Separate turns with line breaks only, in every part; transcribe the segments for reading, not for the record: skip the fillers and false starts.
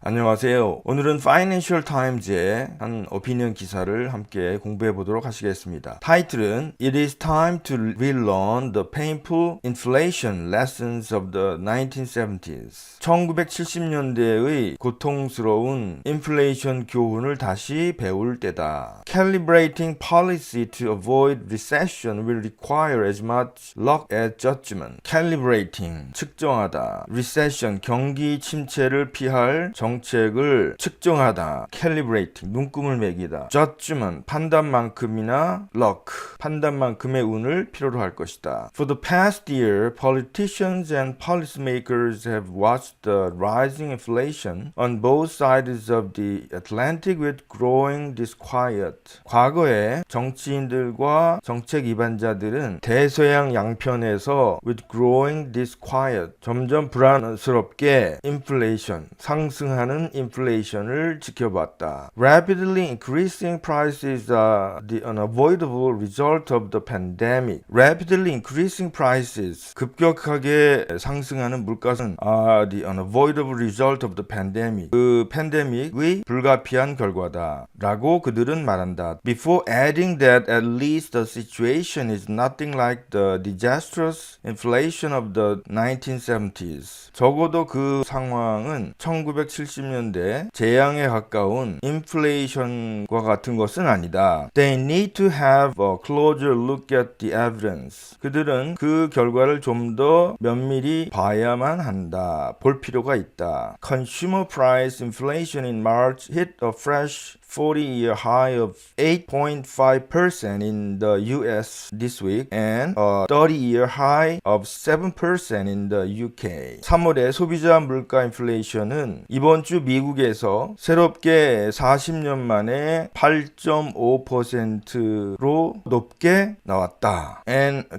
안녕하세요. 오늘은 Financial Times의 한 오피니언 기사를 함께 공부해 보도록 하시겠습니다. 타이틀은 It is time to relearn the painful inflation lessons of the 1970s. 1970년대의 고통스러운 인플레이션 교훈을 다시 배울 때다. Calibrating policy to avoid recession will require as much luck as judgment. Calibrating, 측정하다. Recession, 경기 침체를 피할 정책을 측정하다. Calibrating, 눈금을 매기다. Judgment, 판단만큼이나 luck, 판단만큼의 운을 필요로 할 것이다. For the past year, politicians and policymakers have watched the rising inflation on both sides of the Atlantic with growing disquiet. 과거에 정치인들과 정책 위반자들은 대서양 양편에서 with growing disquiet, 점점 불안스럽게 inflation, 상승하는 인플레이션을 지켜봤다. Rapidly increasing prices are the unavoidable result of the pandemic. Rapidly increasing prices, 급격하게 상승하는 물가는 are the unavoidable result of the pandemic. 그 팬데믹의 불가피한 결과다. 라고 그들은 말한다. Before adding that at least the situation is nothing like the disastrous inflation of the 1970s. 적어도 그 상황은 1970년대 재앙에 가까운 인플레이션과 같은 것은 아니다. They need to have a closer look at the evidence. 그들은 그 결과를 좀 더 면밀히 봐야만 한다. 볼 필요가 있다. Consumer price inflation in March hit a fresh 40-year high of 8.5% in the US this week and a 30-year high of 7% in the UK. 3월의 소비자 물가 인플레이션은 이번 주 미국에서 새롭게 40년 만에 8.5%로 높게 나왔다.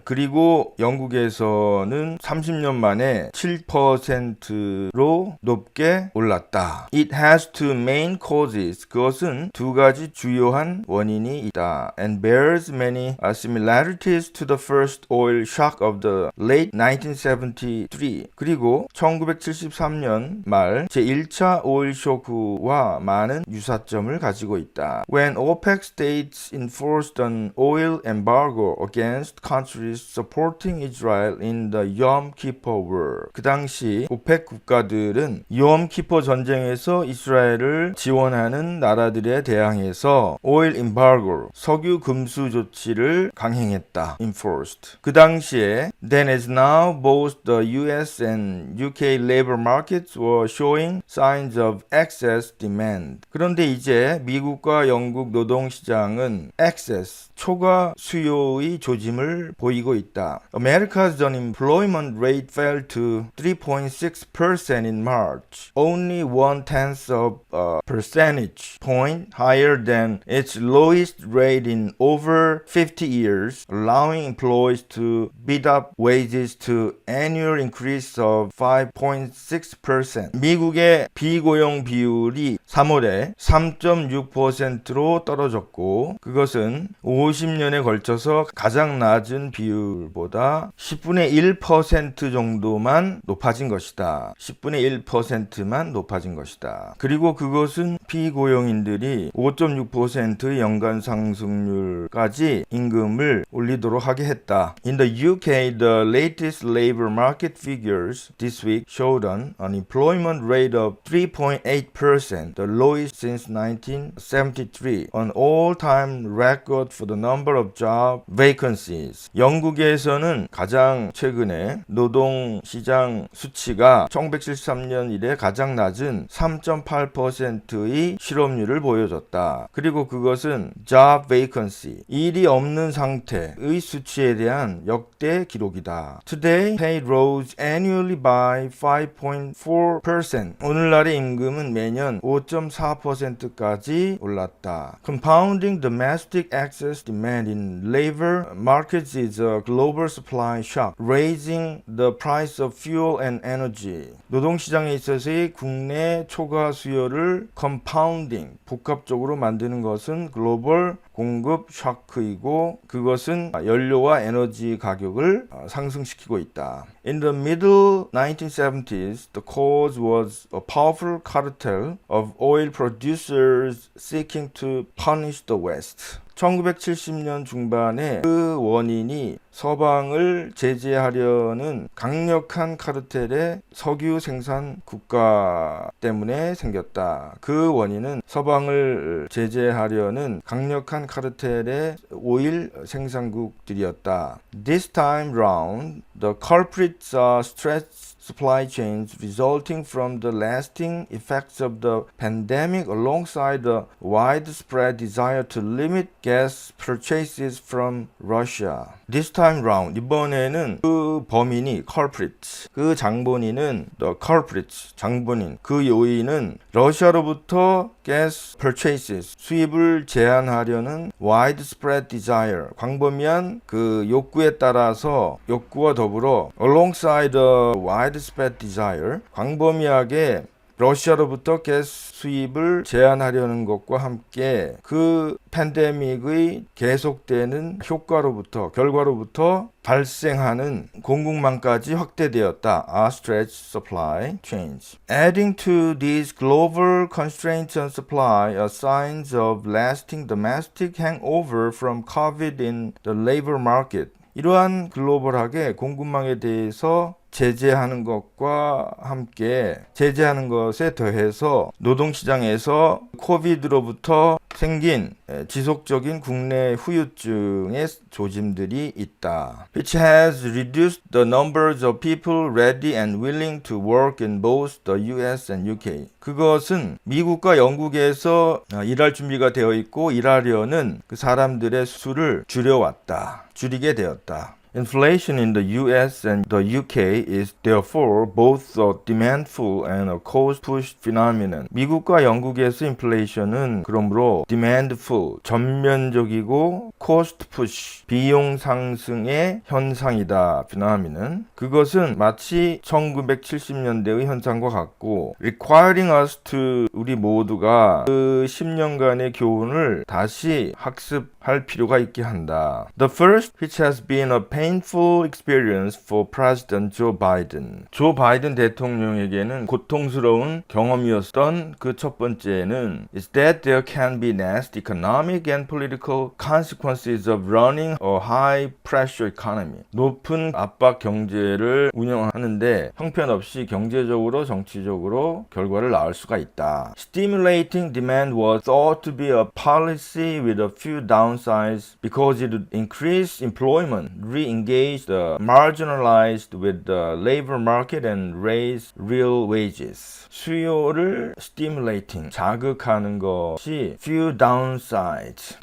그리고 영국에서는 30년 만에 7%로 높게 올랐다. It has two main causes. 그것은 두 가지 주요한 원인이 있다. And bears many similarities to the first oil shock of the late 1973. 그리고 1973년 말 제1차 오일 쇼크와 많은 유사점을 가지고 있다. When OPEC states enforced an oil embargo against countries supporting Israel in the Yom Kippur War. 그 당시 오펙 국가들은 욤 키퍼 전쟁에서 이스라엘을 지원하는 나라들에 대항해서 오일 임바고, 석유 금수 조치를 강행했다. enforced. 그 당시에 then as now both the US and UK labor markets were showing signs of excess demand. 그런데 이제 미국과 영국 노동시장은 excess, 초과 수요의 조짐을 보이고 있다. America's unemployment rate fell to 3.6% in March, only 1/10 of a percentage point higher than its lowest rate in over 50 years, allowing employees to bid up wages to annual increase of 5.6%. 미국의 비고용 비율이 3월에 3.6%로 떨어졌고 그것은 50년에 걸쳐서 가장 낮은 비율보다 10분의 1% 정도만 높아진 것이다. 10분의 1%만 높아진 것이다. 그리고 그것은 비고용인들이 5.6%의 연간 상승률까지 임금을 올리도록 하게 했다. In the UK, the latest labor market figures this week showed an unemployment rate of 3.8%, the lowest since 1973, an all-time record for the number of job vacancies. 영국에서는 가장 최근에 노동시장 수치가 1973년 이래 가장 낮은 3.8%의 실업률을 보여줬다. 그리고 그것은 job vacancy, 일이 없는 상태의 수치에 대한 역대 기록이다. Today, pay rose annually by 5.4%. 오늘날의 임금은 매년 5.4%까지 올랐다. Compounding domestic excess demand in labor markets is a global supply shock, raising the price of fuel and energy. 노동시장에 있어서의 국내 초과 수요를 compounding, 복합적으로 만드는 것은 글로벌 공급 쇼크이고 그것은 연료와 에너지 가격을 상승시키고 있다. In the middle 1970s, the cause was a powerful cartel of oil producers seeking to punish the West. 1970년 중반에 그 원인이 서방을 제재하려는 강력한 카르텔의 석유 생산 국가 때문에 생겼다. 그 원인은 서방을 제재하려는 강력한 카르텔의 오일 생산국들이었다. This time round, the culprits are stretched supply chains resulting from the lasting effects of the pandemic alongside the widespread desire to limit gas purchases from Russia. This time round, 이번에는 그 범인이 culprit, 그 장본인은 the culprit, 장본인, 그 요인은 러시아로부터 gas purchases, 수입을 제한하려는 widespread desire, 광범위한 그 욕구에 따라서 욕구와 더불어 alongside the widespread desire, 광범위하게 러시아로부터 가스 수입을 제한하려는 것과 함께 그 팬데믹의 계속되는 효과로부터 결과로부터 발생하는 공급망까지 확대되었다. A stretched supply chains. Adding to these global constraints on supply are signs of lasting domestic hangover from COVID in the labor market. 이러한 글로벌하게 공급망에 대해서 제재하는 것과 함께 제재하는 것에 더해서 노동시장에서 코비드로부터 생긴 지속적인 국내 후유증의 조짐들이 있다. Which has reduced the numbers of people ready and willing to work in both the US and UK. 그것은 미국과 영국에서 일할 준비가 되어 있고 일하려는 그 사람들의 수를 줄이게 되었다. Inflation in the US and the UK is therefore both a demand-pull and a cost-push phenomenon. 미국과 영국에서 인플레이션은 그러므로 demand-pull, 전면적이고 cost-push, 비용 상승의 현상이다. phenomenon. 그것은 마치 1970년대의 현상과 같고 requiring us to 우리 모두가 그 10년간의 교훈을 다시 학습할 필요가 있게 한다. The first, which has been a painful experience for President Joe Biden. 조 바이든 대통령에게는 고통스러운 경험이었던 그 첫 번째는 is that there can be nasty economic and political consequences of running a high pressure economy. 높은 압박 경제를 운영하는데 형편없이 경제적으로 정치적으로 결과를 낳을 수가 있다. Stimulating demand was thought to be a policy with a few downsides because it would increase employment, re-engage the marginalized with the labor market and raise real wages. 수요를 stimulating, 자극하는 것이 few downsides,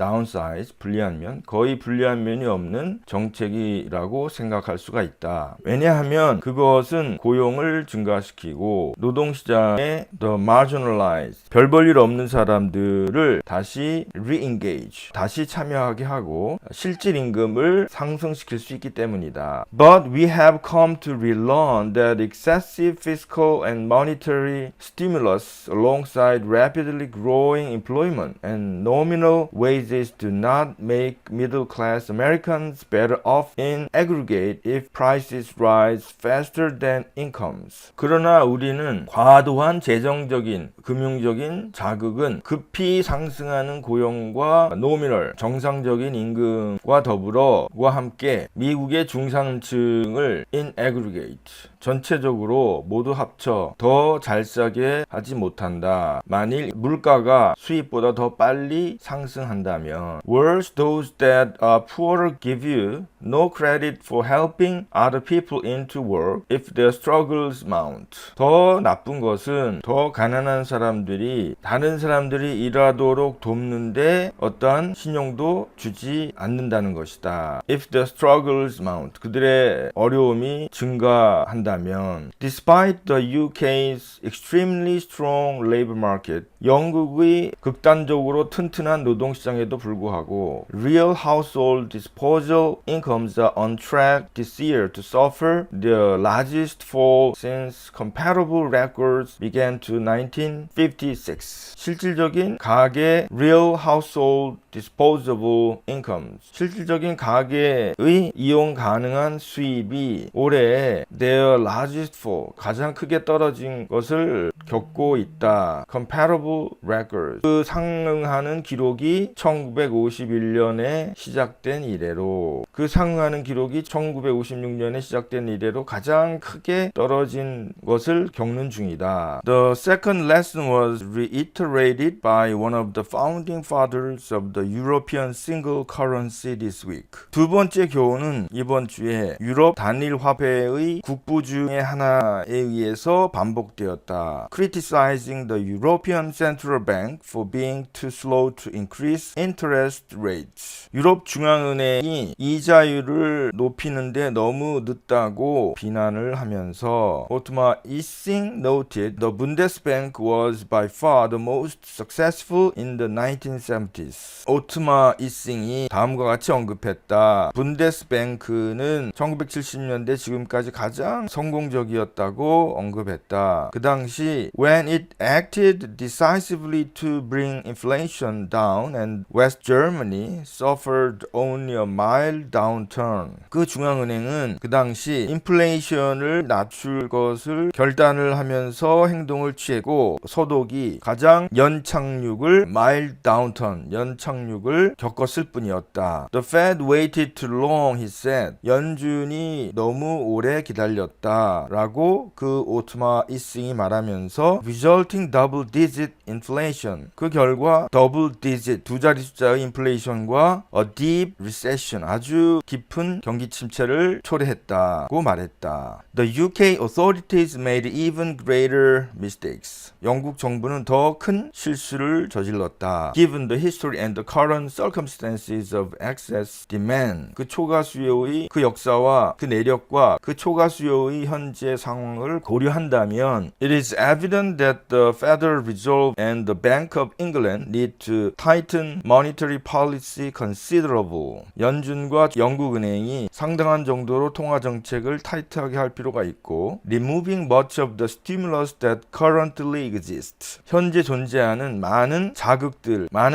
불리한 면, 거의 불리한 면이 없는 정책이라고 생각할 수가 있다. 왜냐하면 그것은 고용을 증가시키고 노동시장의 the marginalized, 별 볼 일 없는 사람들을 다시 re-engage, 다시 참여하게 하고 실질 임금을 상승시킬 수 있기 때문이다. But we have come to relearn that excessive fiscal and monetary stimulus alongside rapidly growing employment and nominal wages do not make middle-class Americans better off in aggregate if prices rise faster than incomes. 그러나 우리는 과도한 재정적인, 금융적인 자극은 급히 상승하는 고용과 노미널, 정상적인 임금과 더불어와 함께 미국의 중산층을 in aggregate, 전체적으로 모두 합쳐 더 잘 싸게 하지 못한다. 만일 물가가 수입보다 더 빨리 상승한다면 Worse, those that are poorer give you no credit for helping other people into work if their struggles mount. 더 나쁜 것은 더 가난한 사람들이 다른 사람들이 일하도록 돕는데 어떠한 신용도 주지 않는다는 것이다. If their struggles mount. 그들의 어려움이 증가한다면 Despite the UK's extremely strong labor market, 영국의 극단적으로 튼튼한 노동시장에도 불구하고 Real household disposable income incomes are on track this year to suffer the largest fall since comparable records began to 1956. 실질적인 가계 real household disposable incomes. 실질적인 가계의 이용 가능한 수입이 올해 their largest fall, 가장 크게 떨어진 것을 겪고 있다. Comparable records. 그 상응하는 기록이 1951년에 시작된 이래로, 그 상응하는 기록이 1956년에 시작된 이래로 가장 크게 떨어진 것을 겪는 중이다. The second lesson was reiterated by one of the founding fathers of the European single currency this week. 두 번째 교훈은 이번 주에 유럽 단일 화폐의 국부 중에 하나에 의해서 반복되었다. Criticizing the European Central Bank for being too slow to increase interest rates. 유럽 중앙은행이 이자율을 높이는데 너무 늦다고 비난을 하면서 오트마 이싱 noted the Bundesbank was by far the most successful in the 1970s. 오트마 이싱이 다음과 같이 언급했다. 분데스뱅크는 1970년대 지금까지 가장 성공적이었다고 언급했다. 그 당시 when it acted decisively to bring inflation down and West Germany suffered only a mild downturn. 그 중앙은행은 그 당시 인플레이션을 낮출 것을 결단을 하면서 행동을 취했고 서독이 가장 연착륙을 mild downturn, 연착륙을 겪었을 뿐이었다. The Fed waited too long, he said. 연준이 너무 오래 기다렸다 라고 그 오트마 이싱이 말하면서 resulting double digit inflation. 그 결과 double digit, 두 자리 숫자의 인플레이션과 a deep recession, 아주 깊은 경기 침체를 초래했다고 말했다. The UK authorities made even greater mistakes. 영국 정부는 더 큰 실수를 저질렀다. Given the history and the current circumstances of excess demand. 그 초과 수요의 그 역사와 그 내력과 그 초과 수요의 현재 상황을 고려한다면 it is evident that the Federal Reserve and the Bank of England need to tighten monetary policy considerable. 연준과 영국은행이 상당한 정도로 통화 정책을 타이트하게 할 필요가 있고 removing much of the stimulus that currently exists. 현재 존재하는 많은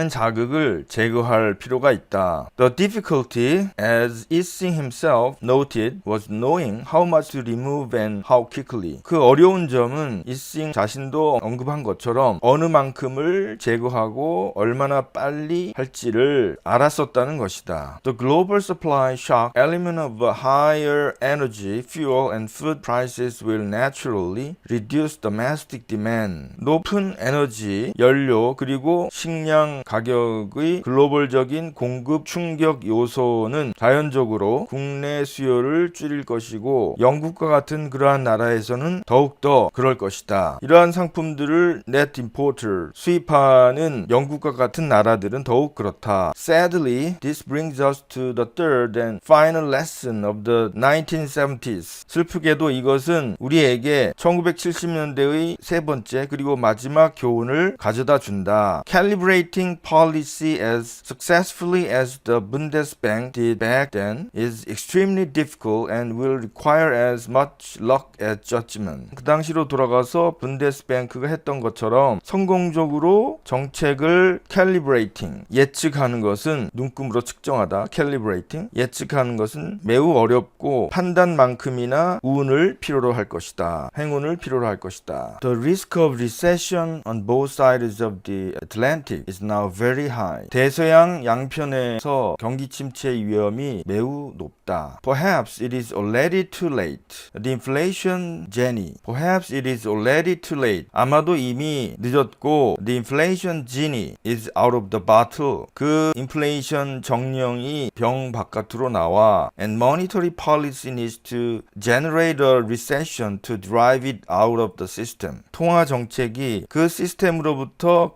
자극을 제거할 필요가 있다. The difficulty, as Ising himself noted, was knowing how much to remove and how quickly. 그 어려운 점은 이싱 자신도 언급한 것처럼 어느 만큼을 제거하고 얼마나 빨리 할지를 알았었다는 것이다. The global supply shock element of higher energy, fuel and food prices will naturally reduce domestic demand. 높은 에너지, 연료 그리고 식량 가격의 글로벌적인 공급 충격 요소는 자연적으로 국내 수요를 줄일 것이고 영국과 같은 그러한 나라에서는 더욱더 그럴 것이다. 이러한 상품들을 net importer, 수입하는 영국과 같은 나라들은 더욱 그렇다. Sadly, this brings us to the third and final lesson of the 1970s. 슬프게도 이것은 우리에게 1970년대의 세 번째 그리고 마지막 교훈을 가져다 준다. Calibrating policy as successfully as the Bundesbank did back then is extremely difficult and will require as much luck as judgment. 그 당시로 돌아가서 분데스뱅크가 했던 것처럼 성공적으로 정책을 calibrating, 예측하는 것은 눈금으로 측정하다. calibrating, 예측하는 것은 매우 어렵고 판단만큼이나 운을 필요로 할 것이다. 행운을 필요로 할 것이다. The risk of recession on both sides of the Atlantic is now very high. 대서양 양편에서 경기 침체의 위험이 매우 높다. Perhaps it is already too late. The inflation genie. Perhaps it is already too late. 아마도 이미 늦었고 the inflation genie is out of the bottle. 그 인플레이션 정령이 병 바깥으로 나와 and monetary policy needs to generate a recession to drive it out of the system. 통화 정책이 그 시스템으로부터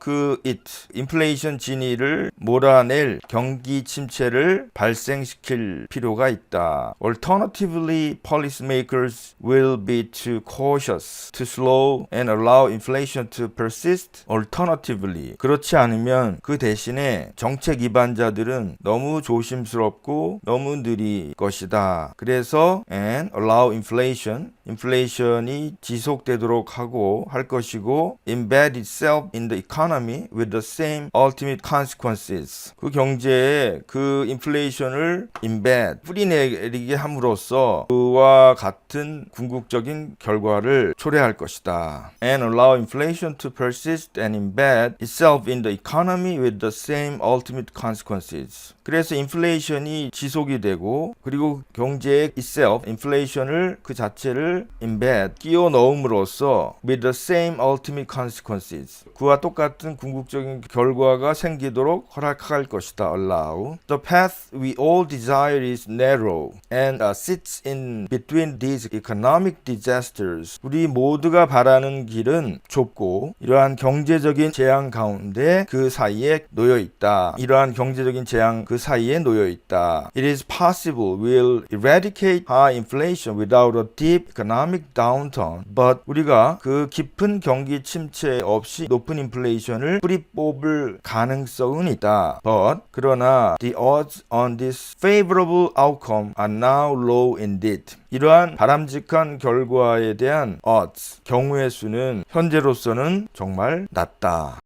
인플레이션 지니를 몰아낼 경기 침체를 발생시킬 필요가 있다. Alternatively, policymakers will be too cautious to slow and allow inflation to persist. Alternatively, 그렇지 않으면 그 대신에 정책 입안자들은 너무 조심스럽고 너무 느릴 것이다. 그래서 and allow inflation이 지속되도록 하고 할 것이고 embed itself in the economy with the same ultimate consequences. 그 경제에 그 인플레이션을 embed 뿌리내리게 함으로써 그와 같은 궁극적인 결과를 초래할 것이다. And allow inflation to persist and embed itself in the economy with the same ultimate consequences. 그래서 인플레이션이 지속이 되고 그리고 경제의 itself, 인플레이션을 그 자체를 embed, 끼워 넣음으로써 with the same ultimate consequences. 그와 똑같은 궁극적인 결과가 생기도록 허락할 것이다. allow. The path we all desire is narrow and sits in between these economic disasters. 우리 모두가 바라는 길은 좁고 이러한 경제적인 재앙 가운데 그 사이에 놓여 있다. 이러한 경제적인 재앙 그 사이에 놓여 있다. It is possible we'll eradicate high inflation without a deep economic downturn. But 우리가 그 깊은 경기 침체 없이 높은 인플레이션을 뿌리 뽑을 가능성은 있다. But 그러나 the odds on this favorable outcome are now low indeed. 이러한 바람직한 결과에 대한 odds, 경우의 수는 현재로서는 정말 낮다.